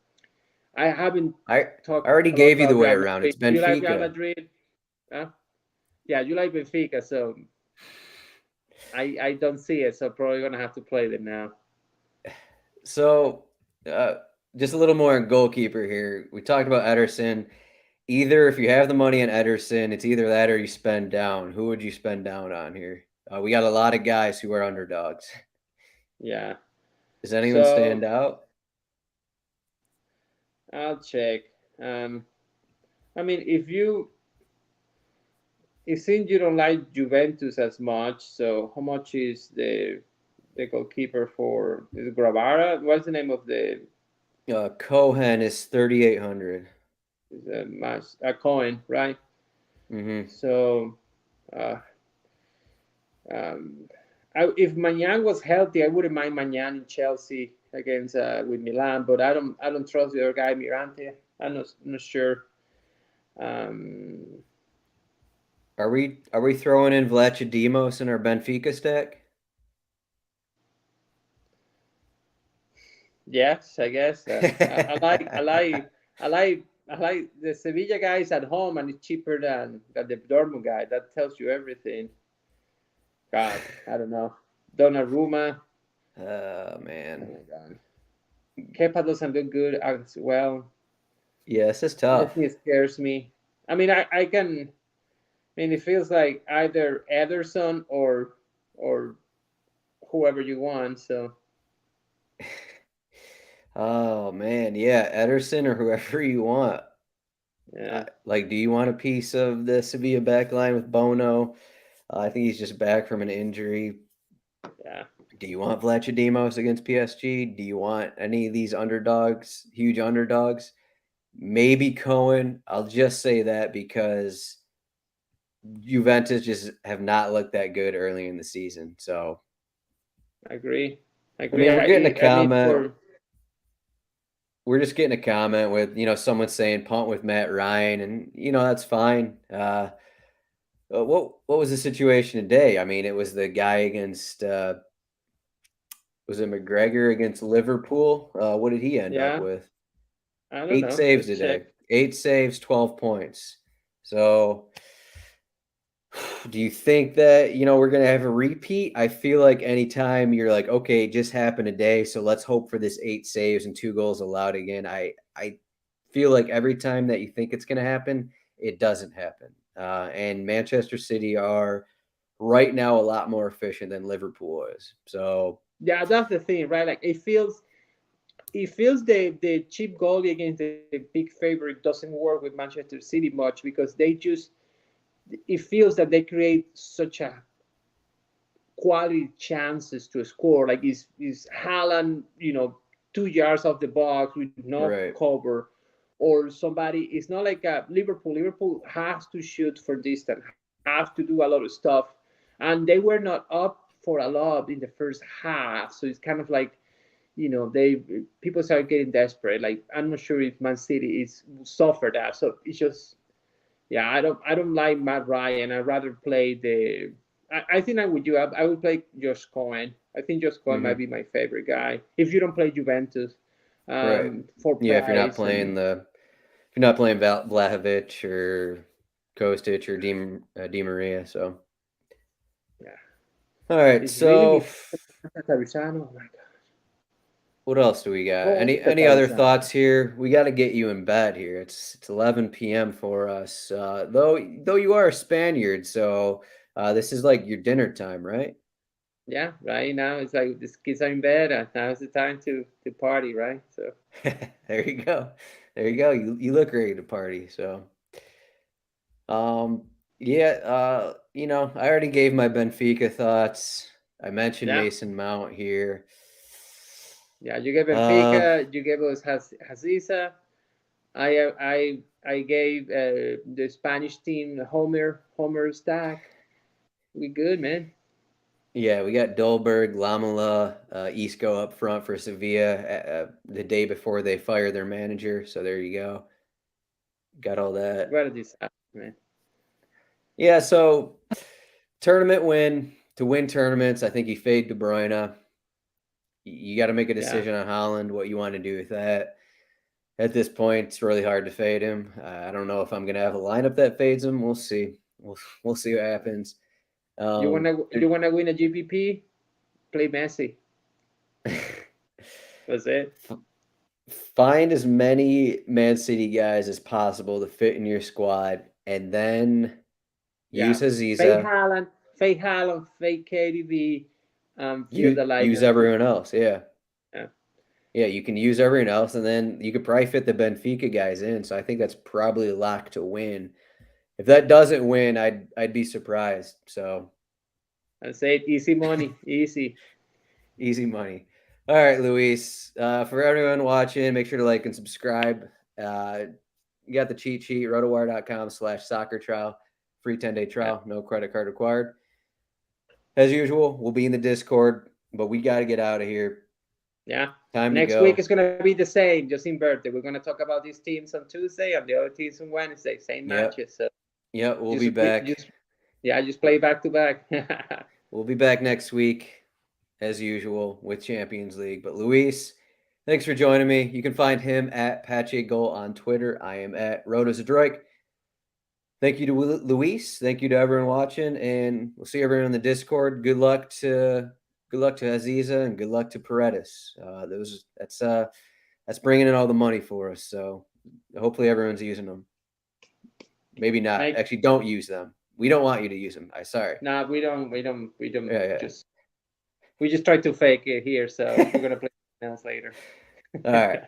I haven't I talked already a lot gave you the about way Real around. Madrid. It's You like Real Benfica. Madrid? Huh? Yeah, you like Benfica, so I don't see it. So probably gonna have to play them now. So, just a little more on goalkeeper here. We talked about Ederson. Either if you have the money on Ederson, it's either that or you spend down. Who would you spend down on here? We got a lot of guys who are underdogs. Yeah. Does anyone stand So out? I'll check. I mean, it seems you don't like Juventus as much. So how much is the goalkeeper for? Is it Gravara? What's the name of the Cohen is 3,800. is a Cohen, right? Mm-hmm. So uh, um, if Mañan was healthy, I wouldn't mind Mañan in Chelsea against with Milan, but I don't trust the other guy Mirante. I'm not sure. Um, Are we throwing in Vlachodimos in our Benfica stack? yes, I guess. I like the Sevilla guys at home, and it's cheaper than the Dortmund guy. That tells you everything. God, I don't know. Donnarumma. Oh Oh man. my God. Kepa doesn't look good as well. Yeah, this is tough. Everything scares me. I mean, I can. I mean, it feels like either Ederson or whoever you want. So Oh man, yeah, Ederson or whoever you want. yeah, Like, do you want a piece of the Sevilla backline with Bono? I think he's just back from an injury. yeah, Do you want Vlachodimos against PSG? Do you want any of these underdogs, huge underdogs? Maybe Cohen. I'll just say that because Juventus just have not looked that good early in the season. So, I agree. I I agree. mean, we're getting a I mean, comment. We're just getting a comment with, someone saying punt with Matt Ryan, and, that's fine. What was the situation today? I mean, it was the guy against, was it McGregor against Liverpool? What did he end up yeah. with? I don't 8 know. saves Let's check. today. 8 saves, 12 points. So, do you think that, we're going to have a repeat? I feel like anytime you're like, okay, it just happened today, so let's hope for this 8 saves and 2 goals allowed again. I feel like every time that you think it's going to happen, it doesn't happen. And Manchester City are right now a lot more efficient than Liverpool is. So, Yeah, that's the thing, right? Like it feels the cheap goalie against the big favorite doesn't work with Manchester City much because it feels that they create such a quality chances to score. Like is Haaland, 2 yards off the box with no right. cover, or somebody. It's not like Liverpool. Liverpool has to shoot for distance, have to do a lot of stuff, and they were not up for a lot in the first half. So it's kind of like they people start getting desperate. Like I'm not sure if Man City is suffer that. So it's just yeah, I don't like Matt Ryan. I'd rather play the. I think I would do. I would play Josh Cohen. I think Josh Cohen might Mm-hmm. be my favorite guy. If you don't play Juventus, Right. for Yeah, if you're not price playing and Vlahovic or Kostic or Di Maria, so yeah, all right. it's really So Tarizano. Oh my god. what else do we got? Oh, Any other Tarizano. thoughts here? We got to get you in bed here. It's 11 p.m. for us. Though you are a Spaniard, so this is like your dinner time, right? Yeah, right now it's like the kids are in bed, and now it's the time to party, right? So There you go. There you go. You look ready to party. So um yeah, I already gave my Benfica thoughts. I mentioned yeah, Mason Mount here. yeah. You gave Uh Benfica. You gave us Haziza. I gave the Spanish team Homer stack. We good, man. yeah, we got Dolberg, Lamela, Isco up front for Sevilla the day before they fire their manager. So there you go. Got all that. What a disaster, man. Yeah, so tournament win. to win tournaments, I think you fade De Bruyne. You got to make a decision on Haaland, what you want to do with that. At this point, it's really hard to fade him. I don't know if I'm going to have a lineup that fades him. We'll see. We'll see what happens. You wanna win a GPP? Play Messi. That's it. Find as many Man City guys as possible to fit in your squad, and then use Aziza. Fake Haaland, fake KDB. Use everyone else. Yeah. You can use everyone else, and then you could probably fit the Benfica guys in. So I think that's probably a lock to win. If that doesn't win, I'd be surprised. So I say easy money, easy money. All right, Luis. For everyone watching, make sure to like and subscribe. You got the cheat sheet, rotowire.com/soccer trial, free 10-day trial, no credit card required. As usual, we'll be in the Discord, but we got to get out of here. Yeah. Time Next to go. week is going to be the same, just inverted. We're going to talk about these teams on Tuesday and the other teams on Wednesday. Same matches. So we'll be back. Just play back to back. We'll be back next week, as usual, with Champions League. But Luis, thanks for joining me. You can find him at Pacheco on Twitter. I am at Zdroik. Thank you to Luis. Thank you to everyone watching, and we'll see everyone in the Discord. Good luck to Aziza and good luck to Paredes. That's bringing in all the money for us. So hopefully everyone's using them. Maybe not. Actually, don't use them. We don't want you to use them. Sorry. No, we don't. Yeah. We just try to fake it here. So we're gonna play something else later. All right.